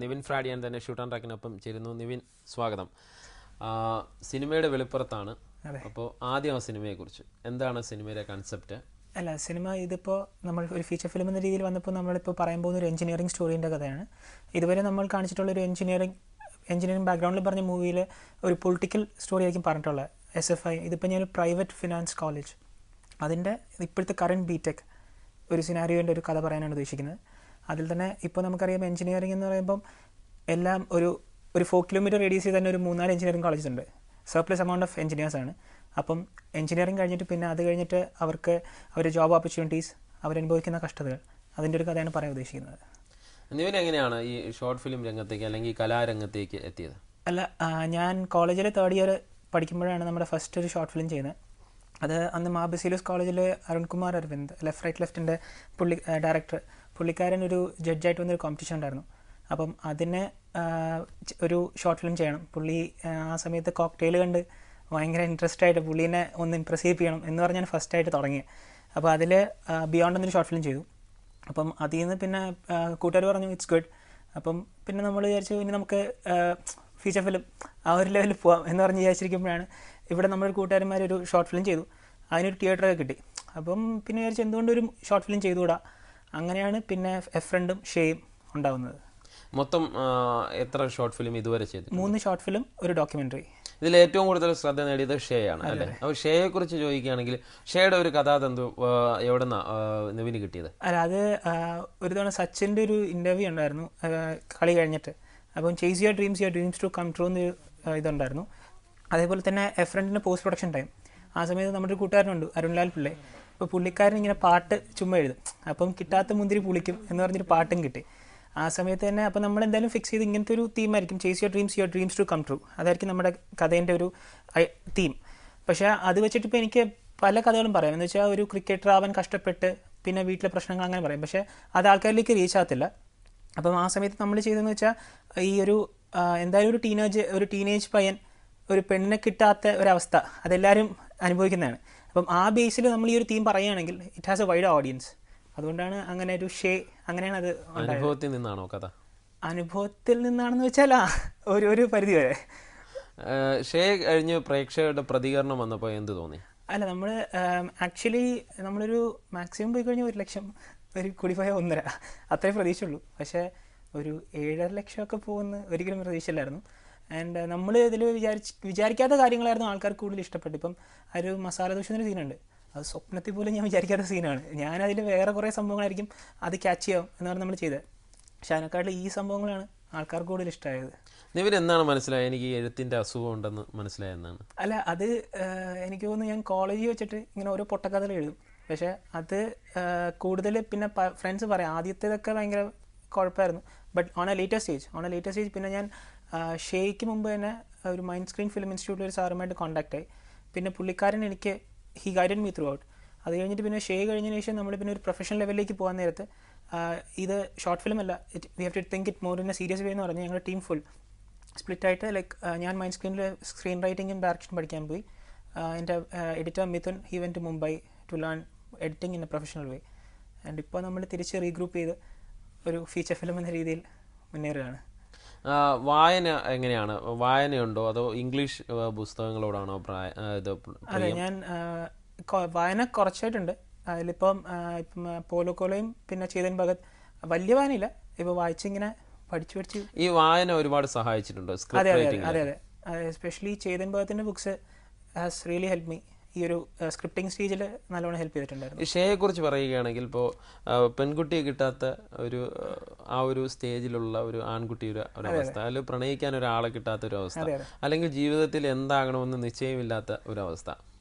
നിവിൻ ഫ്രാഡിയാൻ തന്നെ shoot and ട്രാക്കിനൊപ്പം ചേരുന്നു. നിവിൻ, സ്വാഗതം. സിനിമയുടെ വെളിപ്പുറത്താണ്. അപ്പോൾ ആദ്യം ആ സിനിമയെക്കുറിച്ച് എന്താണ് സിനിമയുടെ കൺസെപ്റ്റ്? അല്ല, സിനിമ ഇതിപ്പോൾ നമ്മൾ ഒരു ഫീച്ചർ ഫിലിം എന്ന രീതിയിൽ വന്നപ്പോൾ നമ്മളിപ്പോൾ പറയാൻ പോകുന്ന ഒരു എഞ്ചിനീയറിംഗ് സ്റ്റോറീൻ്റെ കഥയാണ്. ഇതുവരെ നമ്മൾ കാണിച്ചിട്ടുള്ളൊരു എഞ്ചിനീയറിംഗ് ബാക്ക്ഗ്രൗണ്ടിൽ പറഞ്ഞ മൂവിയിൽ ഒരു പൊളിറ്റിക്കൽ സ്റ്റോറി ആയിരിക്കും പറഞ്ഞിട്ടുള്ളത്. SFI, ഇതിപ്പോൾ ഞാനൊരു പ്രൈവറ്റ് ഫിനാൻസ് കോളേജ്, അതിൻ്റെ ഇപ്പോഴത്തെ കറണ്ട് BTech ഒരു സിനാരിയോൻ്റെ ഒരു കഥ പറയാനാണ് ഉദ്ദേശിക്കുന്നത്. അതിൽ തന്നെ ഇപ്പോൾ നമുക്കറിയാം എഞ്ചിനീയറിംഗ് എന്ന് പറയുമ്പം എല്ലാം ഒരു 4 കിലോമീറ്റർ റേഡിയസിൽ തന്നെ ഒരു 3-4 എഞ്ചിനീയറിംഗ് കോളേജ് ഉണ്ട്. സർപ്ലസ് എമൗണ്ട് ഓഫ് എഞ്ചിനീയേഴ്സാണ്. അപ്പം എഞ്ചിനീയറിംഗ് കഴിഞ്ഞിട്ട് പിന്നെ അത് കഴിഞ്ഞിട്ട് അവർക്ക് അവരുടെ ജോബ് ഓപ്പർച്യൂണിറ്റീസ്, അവരനുഭവിക്കുന്ന കഷ്ടതകൾ, അതിൻ്റെ ഒരു കഥയാണ് പറയാൻ ഉദ്ദേശിക്കുന്നത്. നിവിൻ എങ്ങനെയാണ് ഈ ഷോർട്ട് ഫിലിം രംഗത്തേക്ക് അല്ലെങ്കിൽ കലാരംഗത്തേക്ക് എത്തിയത്? അല്ല, ഞാൻ കോളേജിൽ 3rd ഇയർ പഠിക്കുമ്പോഴാണ് നമ്മുടെ ഫസ്റ്റ് ഒരു ഷോർട്ട് ഫിലിം ചെയ്യുന്നത്. അത് അന്ന് മാബസിലോസ് കോളേജിൽ അരുൺകുമാർ അരവിന്ദ്, ലെഫ്റ്റിൻ്റെ ഡയറക്ടർ, പുള്ളിക്കാരൻ ഒരു ജഡ്ജായിട്ട് വന്നൊരു കോമ്പറ്റീഷൻ ഉണ്ടായിരുന്നു. അപ്പം അതിന് ഒരു ഷോർട്ട് ഫിലിം ചെയ്യണം. പുള്ളി ആ സമയത്ത് കോക്ടെയിൽ കണ്ട് ഭയങ്കര ഇൻട്രസ്റ്റ് ആയിട്ട് പുള്ളീനെ ഒന്ന് ഇംപ്രസ് ചെയ്യിപ്പിക്കണം എന്ന് പറഞ്ഞാൽ ഫസ്റ്റായിട്ട് തുടങ്ങിയത്. അപ്പോൾ അതിൽ ബിയോണ്ട് എന്നൊരു ഷോർട്ട് ഫിലിം ചെയ്തു. അപ്പം അതിൽ നിന്ന് പിന്നെ കൂട്ടുകാർ പറഞ്ഞു ഇറ്റ്സ് ഗുഡ്. അപ്പം പിന്നെ നമ്മൾ വിചാരിച്ചു ഇനി നമുക്ക് ഫീച്ചർ ഫിലിം ആ ഒരു ലെവലിൽ പോകാം എന്ന് പറഞ്ഞ് വിചാരിച്ചിരിക്കുമ്പോഴാണ് ഇവിടെ നമ്മളൊരു കൂട്ടുകാരന്മാരൊരു ഷോർട്ട് ഫിലിം ചെയ്തു. അതിനൊരു തിയേറ്ററൊക്കെ കിട്ടി. അപ്പം പിന്നെ വിചാരിച്ചു എന്തുകൊണ്ടൊരു ഷോർട്ട് ഫിലിം ചെയ്തുകൂടാ. അങ്ങനെയാണ് പിന്നെ ഫ്രണ്ടും ഷേയും ഉണ്ടാവുന്നത്. മൊത്തം എത്ര ഷോർട്ട് ഫിലിം ഇതുവരെ ചെയ്തു? 3 ഷോർട്ട് ഫിലിം, ഒരു ഡോക്യുമെൻ്ററി. ഇതിൽ ഏറ്റവും കൂടുതൽ ശ്രദ്ധ നേടിയത് ഷേ ആണ് അല്ലേ? അപ്പോൾ ഷേയെ കുറിച്ച് ചോദിക്കുകയാണെങ്കിൽ ഷേയുടെ ഒരു കഥാതന്തു എവിടെ നിന്നാണ് നിവിന് കിട്ടിയത്? അല്ല, അത് ഒരു തവണ സച്ചിൻ്റെ ഒരു ഇൻ്റർവ്യൂ ഉണ്ടായിരുന്നു കളി കഴിഞ്ഞിട്ട്. അപ്പം chase your dreams to come true എന്ന് ഇതുണ്ടായിരുന്നു. അതേപോലെ തന്നെ ഫ്രണ്ടിൻ്റെ പോസ്റ്റ് പ്രൊഡക്ഷൻ ടൈം. ആ സമയത്ത് നമ്മുടെ ഒരു കൂട്ടുകാരനുണ്ട്, അരുൺലാൽ പിള്ളേ. അപ്പോൾ പുള്ളിക്കാരൻ ഇങ്ങനെ പാട്ട് ചുമ്മാ എഴുതും. അപ്പം കിട്ടാത്ത മുന്തിരി പുളിക്കും എന്ന് പറഞ്ഞൊരു പാട്ടും കിട്ടി. ആ സമയത്ത് തന്നെ അപ്പോൾ നമ്മൾ എന്തായാലും ഫിക്സ് ചെയ്ത് ഇങ്ങനത്തെ ഒരു തീമായിരിക്കും, chase your dreams to come true. അതായിരിക്കും നമ്മുടെ കഥേൻ്റെ ഒരു തീം. പക്ഷേ അത് വെച്ചിട്ട് ഇപ്പോൾ എനിക്ക് പല കഥകളും പറയാം. എന്ന് വെച്ചാൽ ഒരു ക്രിക്കറ്റർ ആവാൻ കഷ്ടപ്പെട്ട് പിന്നെ വീട്ടിലെ പ്രശ്നങ്ങൾ അങ്ങനെ പറയും. പക്ഷേ അത് ആൾക്കാരിലേക്ക് റീച്ച് ആകത്തില്ല. അപ്പം ആ സമയത്ത് നമ്മൾ ചെയ്തതെന്ന് വെച്ചാൽ ഈ എന്തായാലും ഒരു ടീനേജ് പയ്യൻ, ഒരു പെണ്ണിനെ കിട്ടാത്ത ഒരവസ്ഥ അതെല്ലാവരും അനുഭവിക്കുന്നതാണ്. അപ്പം ആ ബേസിൽ നമ്മൾ ഈ ഒരു തീം പറയുകയാണെങ്കിൽ it has A wide audience. അതുകൊണ്ടാണ് അങ്ങനെ ഒരു അങ്ങനെയാണ് അത്. അനുഭവത്തിൽ നിന്നാണോ കഥ? അനുഭവത്തിൽ നിന്നാണെന്ന് വെച്ചാൽ ഒരു പരിധി വരെ. ഷേ കഴിഞ്ഞ് പ്രേക്ഷകരുടെ പ്രതികരണം വന്നപ്പോൾ എന്ത് തോന്നി? അല്ല, നമ്മൾ ആക്ച്വലി നമ്മളൊരു മാക്സിമം പോയി കഴിഞ്ഞാൽ 1 ലക്ഷം, ഒരു കൂടിപ്പോയ 1.5 അത്രേ പ്രതീക്ഷയുള്ളൂ. പക്ഷേ ഒരു 7.5 ലക്ഷമൊക്കെ പോകുന്ന ഒരിക്കലും പ്രതീക്ഷയില്ലായിരുന്നു. ആൻഡ് നമ്മൾ ഇതിൽ വിചാരിക്കാത്ത കാര്യങ്ങളായിരുന്നു ആൾക്കാർക്ക് കൂടുതൽ ഇഷ്ടപ്പെട്ടു. ഇപ്പം ഒരു മസാല ദോശ എന്നൊരു സീനുണ്ട്, അത് സ്വപ്നത്തിൽ പോലും ഞാൻ വിചാരിക്കാത്ത സീനാണ്. ഞാനതിൽ വേറെ കുറേ സംഭവങ്ങളായിരിക്കും അത് ക്യാച്ച് ചെയ്യാം എന്ന് പറഞ്ഞ് നമ്മൾ ചെയ്തത്. പക്ഷേ അതിനെക്കാട്ടിൽ ഈ സംഭവങ്ങളാണ് ആൾക്കാർക്ക് കൂടുതൽ ഇഷ്ടമായത്. നിവിൻ എന്താണ് മനസ്സിലായത്? എനിക്ക് എഴുത്തിൻ്റെ അസുഖം ഉണ്ടെന്ന് മനസ്സിലായെന്നാണ്. അല്ല, അത് എനിക്ക് തോന്നുന്നു ഞാൻ കോളേജിൽ വെച്ചിട്ട് ഇങ്ങനെ ഓരോ പൊട്ടക്കഥകൾ എഴുതും. പക്ഷേ അത് കൂടുതൽ പിന്നെ ഫ്രണ്ട്സ് പറയാം ആദ്യത്തേതൊക്കെ ഭയങ്കര കുഴപ്പമായിരുന്നു. But on a later stage പിന്നെ ഞാൻ ഷേയ്ക്ക് മുമ്പ് തന്നെ ഒരു മൈൻഡ് സ്ക്രീൻ ഫിലിം ഇൻസ്റ്റിറ്റ്യൂട്ടിൽ ഒരു സാറുമായിട്ട് കോൺടാക്ട് ആയി. പിന്നെ പുള്ളിക്കാരൻ എനിക്ക് he guided me through out. അത് കഴിഞ്ഞിട്ട് പിന്നെ ഷേ കഴിഞ്ഞതിന് ശേഷം നമ്മൾ പിന്നെ ഒരു പ്രൊഫഷണൽ ലെവലിലേക്ക് പോകാൻ നേരത്ത് ഇത് ഷോർട്ട് ഫിലിം അല്ല, we have to think it more in a serious way എന്ന് പറഞ്ഞ് ഞങ്ങളുടെ ടീം ഫുൾ സ്പ്ലിറ്റായിട്ട് ഞാൻ മൈൻഡ് സ്ക്രീൻ റൈറ്റിംഗും ഡയറക്ഷൻ പഠിക്കാൻ പോയി. എൻ്റെ editor Mithun he went to Mumbai to learn editing in a professional way. And ഇപ്പോൾ നമ്മൾ തിരിച്ച് റീഗ്രൂപ്പ് ചെയ്ത് ഒരു ഫീച്ചർ ഫിലിം എന്ന രീതിയിൽ മുന്നേറുകയാണ്. വായന എങ്ങനെയാണ്? വായനയുണ്ടോ അതോ ഇംഗ്ലീഷ് പുസ്തകങ്ങളോടാണോ അതെ, ഞാൻ വായന കുറച്ചായിട്ടുണ്ട്. അതിലിപ്പം പോലോ കോളയും പിന്നെ ചേതൻ ഭഗത് വലിയ വായനയില്ല, ഇപ്പോൾ വായിച്ചിങ്ങനെ പഠിച്ചു. ഈ വായന ഒരുപാട് സഹായിച്ചിട്ടുണ്ടോ? അതെ, എസ്പെഷ്യലി ചേതൻ ഭഗത്തിൻ്റെ books has really help me. ഈ ഒരു സ്ക്രിപ്റ്റിംഗ് സ്റ്റേജിൽ നല്ലോണം ഹെൽപ്പ് ചെയ്തിട്ടുണ്ടായിരുന്നു. ഷേയെ കുറിച്ച് പറയുകയാണെങ്കിൽ ഇപ്പോൾ പെൺകുട്ടിയെ കിട്ടാത്ത ഒരു സ്റ്റേജിലുള്ള ഒരു ആൺകുട്ടിയുടെ ഒരവസ്ഥ, അല്ലെങ്കിൽ പ്രണയിക്കാൻ ഒരാളെ കിട്ടാത്ത ഒരു അവസ്ഥ, അല്ലെങ്കിൽ ജീവിതത്തിൽ എന്താകണമെന്ന് നിശ്ചയമില്ലാത്ത ഒരവസ്ഥ,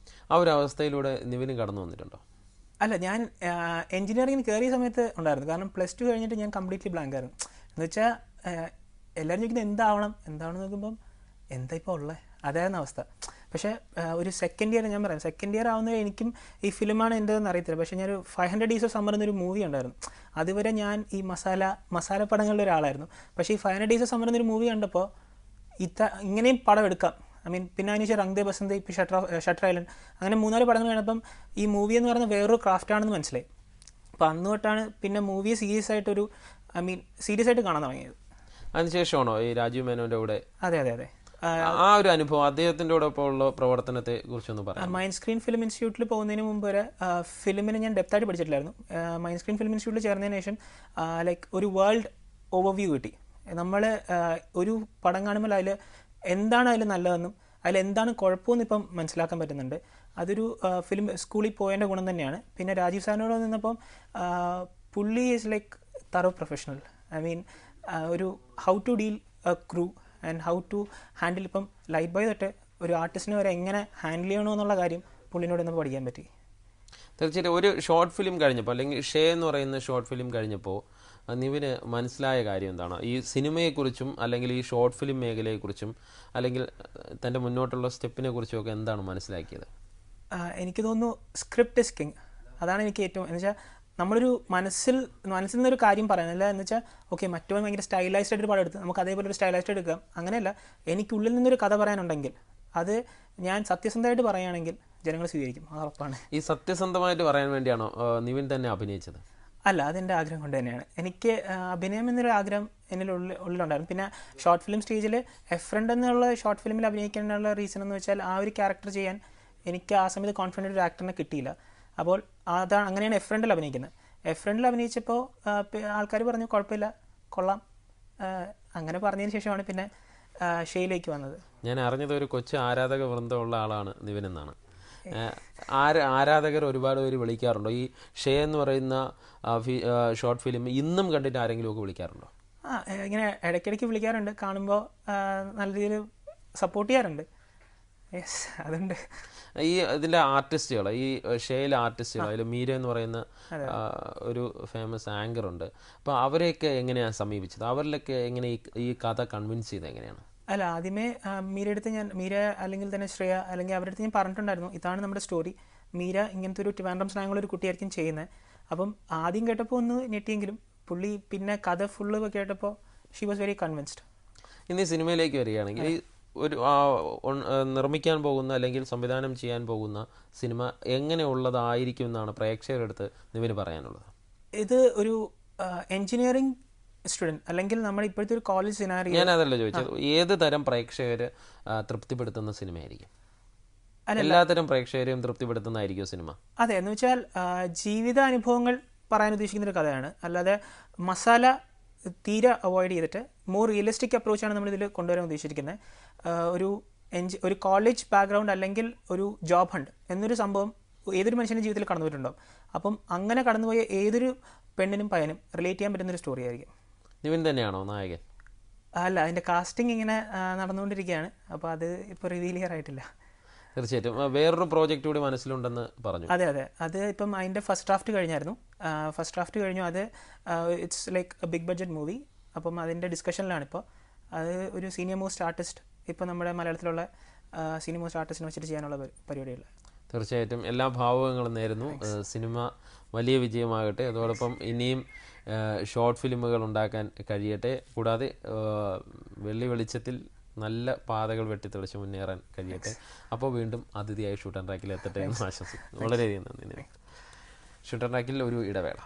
ആ ഒരു അവസ്ഥയിലൂടെ നിവിന് കടന്നു വന്നിട്ടുണ്ടോ? അല്ല, ഞാൻ എഞ്ചിനീയറിംഗിന് കയറിയ സമയത്ത് ഉണ്ടായിരുന്നു. കാരണം +2 കഴിഞ്ഞിട്ട് ഞാൻ കംപ്ലീറ്റ്ലി ബ്ലാങ്ക് ആയിരുന്നു. എന്ന് വെച്ചാൽ എല്ലാവരും ചോദിക്കുന്നത് എന്താവണം നോക്കുമ്പം എന്താ ഇപ്പോൾ ഉള്ളത്, അതായിരുന്നു അവസ്ഥ. പക്ഷേ ഒരു സെക്കൻഡ് ഇയർ ആവുന്നത് എനിക്കും ഈ ഫിലിമാണ് എൻ്റെതെന്ന് അറിയത്തില്ല. പക്ഷേ ഞാനൊരു 500 Days of Summer എന്നൊരു മൂവി ഉണ്ടായിരുന്നു. അതുവരെ ഞാൻ ഈ മസാല പടങ്ങളുടെ ഒരാളായിരുന്നു. പക്ഷേ ഈ 500 Days of Summer എന്നൊരു മൂവി കണ്ടപ്പോൾ ഇങ്ങനെയും പടം എടുക്കാം. പിന്നെ അതിനുശേഷം റംഗ് ദേ ബസന്ത്, ഇപ്പോൾ ഷട്ടർ ഐലൻഡ്, അങ്ങനെ 3-4 പടങ്ങൾ കണ്ടപ്പം ഈ മൂവി എന്ന് പറയുന്നത് വേറൊരു ക്രാഫ്റ്റാണെന്ന് മനസ്സിലായി. അപ്പോൾ അന്ന് തൊട്ടാണ് പിന്നെ മൂവിയെ സീരിയസ് ആയിട്ട് കാണാൻ തുടങ്ങിയത്. അതിനുശേഷമാണോ ഈ രാജീവ് മേനോന്റെ കൂടെ? അതെ അതെ അതെ. ആ ഒരു അനുഭവം അദ്ദേഹത്തിന്റെ കൂടെ ഇപ്പോൾ ഉള്ള പ്രവർത്തനത്തെ കുറിച്ചൊന്ന് പറയാം. മൈൻഡ് സ്ക്രീൻ ഫിലിം ഇൻസ്റ്റിറ്റ്യൂട്ടിൽ പോകുന്നതിന് മുമ്പ് വരെ ഫിലിമിന് ഞാൻ ഡെപ്തായിട്ട് പഠിച്ചിട്ടില്ലായിരുന്നു. മൈൻഡ് സ്ക്രീൻ ഫിലിം ഇൻസ്റ്റിറ്റ്യൂട്ടിൽ ചേർന്നതിന് ശേഷം ലൈക്ക് ഒരു വേൾഡ് ഓവർവ്യൂ കിട്ടി. നമ്മൾ ഒരു പടം കാണുമ്പോൾ അതിൽ എന്താണ് അതിൽ നല്ലതെന്നും അതിൽ എന്താണ് കുഴപ്പമെന്ന് ഇപ്പം മനസ്സിലാക്കാൻ പറ്റുന്നുണ്ട്. അതൊരു ഫിലിം സ്കൂളിൽ പോയതിൻ്റെ ഗുണം തന്നെയാണ്. പിന്നെ രാജീവ് സാറിനോട് നിന്നപ്പം പുള്ളി is like thorough professional. I mean ഒരു how to deal a crew and how to handle, ഇപ്പം ലൈറ്റ് ബോയ് തൊട്ട് ഒരു ആർട്ടിസ്റ്റിനെ വരെ എങ്ങനെ ഹാൻഡിൽ ചെയ്യണമെന്നുള്ള കാര്യം പുള്ളിനോട് നമുക്ക് പഠിക്കാൻ പറ്റി. തീർച്ചയായിട്ടും ഒരു ഷോർട്ട് ഫിലിം കഴിഞ്ഞപ്പോൾ, അല്ലെങ്കിൽ ഷേ എന്ന് പറയുന്ന ഷോർട്ട് ഫിലിം കഴിഞ്ഞപ്പോൾ നിവിന് മനസ്സിലായ കാര്യം എന്താണ്? ഈ സിനിമയെക്കുറിച്ചും അല്ലെങ്കിൽ ഈ ഷോർട്ട് ഫിലിം മേഖലയെക്കുറിച്ചും അല്ലെങ്കിൽ തൻ്റെ മുന്നോട്ടുള്ള സ്റ്റെപ്പിനെ കുറിച്ചും ഒക്കെ എന്താണ് മനസ്സിലാക്കിയത്? എനിക്ക് തോന്നുന്നു സ്ക്രിപ്റ്റ് ഇസ് കിങ്. അതാണ് എനിക്ക് ഏറ്റവും, എന്ന് വെച്ചാൽ നമ്മളൊരു മനസ്സിൽ നിന്നൊരു കാര്യം പറയാനല്ല, എന്ന് വെച്ചാൽ ഓക്കെ മറ്റവൻ ഭയങ്കര സ്റ്റൈലൈസ്ഡ് ആയിട്ട് പടം എടുത്ത് നമുക്ക് അതേപോലെ ഒരു സ്റ്റൈലൈസ്ഡ് എടുക്കാം, അങ്ങനെയല്ല. എനിക്കുള്ളിൽ നിന്നൊരു കഥ പറയാനുണ്ടെങ്കിൽ അത് ഞാൻ സത്യസന്ധമായിട്ട് പറയുകയാണെങ്കിൽ ജനങ്ങൾ സ്വീകരിക്കും, അത് ഉറപ്പാണ്. ഈ സത്യസന്ധമായിട്ട് പറയാൻ വേണ്ടിയാണോ നിവിൻ തന്നെ അഭിനയിച്ചത്? അല്ല, അതെൻ്റെ ആഗ്രഹം കൊണ്ട് തന്നെയാണ്. എനിക്ക് അഭിനയം എന്നൊരു ആഗ്രഹം എന്നിൽ ഉള്ളിലുണ്ടായിരുന്നു. പിന്നെ ഷോർട്ട് ഫിലിം സ്റ്റേജിൽ എഫ്രണ്ട് എന്നുള്ള ഷോർട്ട് ഫിലിമിൽ അഭിനയിക്കാനുള്ള റീസൺ എന്ന് വെച്ചാൽ ആ ഒരു ക്യാരക്ടർ ചെയ്യാൻ എനിക്ക് ആ സമയത്ത് കോൺഫിഡൻ്റ് ഒരു ആക്ടറിനെ കിട്ടിയില്ല. അപ്പോൾ അതാണ്, അങ്ങനെയാണ് എഫ്രണ്ടിൽ അഭിനയിക്കുന്നത്. എഫ്രണ്ടിൽ അഭിനയിച്ചപ്പോൾ ആൾക്കാർ പറഞ്ഞു കുഴപ്പമില്ല, കൊള്ളാം, അങ്ങനെ പറഞ്ഞതിന് ശേഷമാണ് പിന്നെ ഷേയിലേക്ക് വന്നത്. ഞാൻ അറിഞ്ഞത് ഒരു കൊച്ചു ആരാധക വൃന്ദമുള്ള ആളാണ് നിവിൻ എന്നാണ്. ആരാധകർ ഒരുപാട് പേര് വിളിക്കാറുണ്ടോ? ഈ ഷേ എന്ന് പറയുന്ന ഷോർട്ട് ഫിലിം ഇന്നും കണ്ടിട്ട് ആരെങ്കിലും ഒക്കെ വിളിക്കാറുണ്ടോ? ഇങ്ങനെ ഇടയ്ക്കിടയ്ക്ക് വിളിക്കാറുണ്ട്. കാണുമ്പോൾ നല്ല രീതിയിൽ സപ്പോർട്ട് ചെയ്യാറുണ്ട്. യെസ്, അതുണ്ട്. ഈ ഇതിൻ്റെ ആർട്ടിസ്റ്റുകൾ, ഈ ഷേയിലെ ആർട്ടിസ്റ്റുകൾ, അതിൽ മീര എന്ന് പറയുന്ന ഒരു ഫേമസ് ആങ്കർ ഉണ്ട്. അപ്പോൾ അവരെയൊക്കെ എങ്ങനെയാണ് സമീപിച്ചത്? അവരിലൊക്കെ എങ്ങനെ ഈ കഥ കൺവിൻസ് ചെയ്ത് എങ്ങനെയാണ്? അല്ല, ആദ്യമേ മീര അല്ലെങ്കിൽ തന്നെ ശ്രേയ അല്ലെങ്കിൽ അവരുടെ അടുത്ത് ഞാൻ പറഞ്ഞിട്ടുണ്ടായിരുന്നു, ഇതാണ് നമ്മുടെ സ്റ്റോറി, മീര ഇങ്ങനത്തെ ഒരു ട്രിവാൻഡ്രം സ്ലാങ്ങുള്ള ഒരു കുട്ടിയായിരിക്കും ചെയ്യുന്നത്. അപ്പം ആദ്യം കേട്ടപ്പോൾ ഒന്ന് ഞെട്ടിയെങ്കിലും പുള്ളി പിന്നെ കഥ ഫുള്ള് കേട്ടപ്പോൾ ഷീ വാസ് വെരി കൺവിൻസ്ഡ്. ഇനി സിനിമയിലേക്ക് വരികയാണെങ്കിൽ ഒരു നിർമ്മിക്കാൻ പോകുന്ന അല്ലെങ്കിൽ സംവിധാനം ചെയ്യാൻ പോകുന്ന സിനിമ എങ്ങനെയുള്ളതായിരിക്കും എന്നാണ് പ്രേക്ഷകരുടെ അടുത്ത് നിവിന് പറയാനുള്ളത്? ഇത് ഒരു എൻജിനീയറിംഗ് സ്റ്റുഡൻറ് അല്ലെങ്കിൽ നമ്മുടെ ഇപ്പോഴത്തെ ഒരു കോളേജ് സിനാരിയോ. ഞാൻ അതല്ല ചോദിച്ചത്, ഏത് തരം പ്രേക്ഷകര് തൃപ്തിപ്പെടുത്തുന്ന സിനിമയായിരിക്കും? എല്ലാത്തരം പ്രേക്ഷകരെയും തൃപ്തിപ്പെടുത്തുന്നതായിരിക്കും സിനിമ? അതെ, എന്ന് വെച്ചാൽ ജീവിതാനുഭവങ്ങൾ പറയാൻ ഉദ്ദേശിക്കുന്ന ഒരു കഥയാണ്. അല്ലാതെ മസാല തീരെ അവോയ്ഡ് ചെയ്തിട്ട് മോർ റിയലിസ്റ്റിക് അപ്രോച്ചാണ് നമ്മളിതിൽ കൊണ്ടുവരാൻ ഉദ്ദേശിച്ചിരിക്കുന്നത്. ഒരു കോളേജ് ബാക്ക്ഗ്രൗണ്ട് അല്ലെങ്കിൽ ഒരു ജോബ് ഹണ്ട് എന്നൊരു സംഭവം ഏതൊരു മനുഷ്യൻ്റെ ജീവിതത്തിൽ കടന്നു പോയിട്ടുണ്ടാവും. അപ്പം അങ്ങനെ കടന്നുപോയ ഏതൊരു പെണ്ണിനും പയ്യനും റിലേറ്റ് ചെയ്യാൻ പറ്റുന്നൊരു സ്റ്റോറി ആയിരിക്കും. നിവിൻ തന്നെയാണോ നായകൻ? അല്ല, അതിൻ്റെ കാസ്റ്റിംഗ് ഇങ്ങനെ നടന്നുകൊണ്ടിരിക്കുകയാണ്. അപ്പോൾ അത് ഇപ്പോൾ റിവീൽ ചെയ്യാറായിട്ടില്ല. തീർച്ചയായിട്ടും വേറൊരു പ്രോജക്റ്റ് കൂടി മനസ്സിലുണ്ടെന്ന് പറഞ്ഞു. അതെ, അത് ഇപ്പം അതിൻ്റെ ഫസ്റ്റ് ഡ്രാഫ്റ്റ് കഴിഞ്ഞായിരുന്നു. ഫസ്റ്റ് ഡ്രാഫ്റ്റ് കഴിഞ്ഞു. അത് it's like a big budget movie. അപ്പം അതിൻ്റെ ഡിസ്കഷനിലാണ് ഇപ്പോൾ. അത് ഒരു സീനിയർ മോസ്റ്റ് ആർട്ടിസ്റ്റ്, ഇപ്പോൾ നമ്മുടെ മലയാളത്തിലുള്ള സീനിയർ മോസ്റ്റ് ആർട്ടിസ്റ്റിനെ വെച്ചിട്ട് ചെയ്യാനുള്ള പരിപാടികൾ. തീർച്ചയായിട്ടും എല്ലാ ഭാവുകങ്ങളും നേരുന്നു. സിനിമ വലിയ വിജയമാകട്ടെ. അതോടൊപ്പം ഇനിയും ഷോർട്ട് ഫിലിമുകൾ ഉണ്ടാക്കാൻ കഴിയട്ടെ. കൂടാതെ വെള്ളി വെളിച്ചത്തിൽ നല്ല പാതകൾ വെട്ടിത്തെളിച്ച് മുന്നേറാൻ കഴിയട്ടെ. അപ്പോൾ വീണ്ടും അതിഥിയായി ഷൂട്ട് ആൻഡ് ട്രാക്കിൽ എത്തട്ടെ എന്ന് ആശംസിക്കുന്നു. വളരെയധികം നന്ദി. ഷൂട്ട് ആൻഡ് ട്രാക്കിൽ ഒരു ഇടവേള.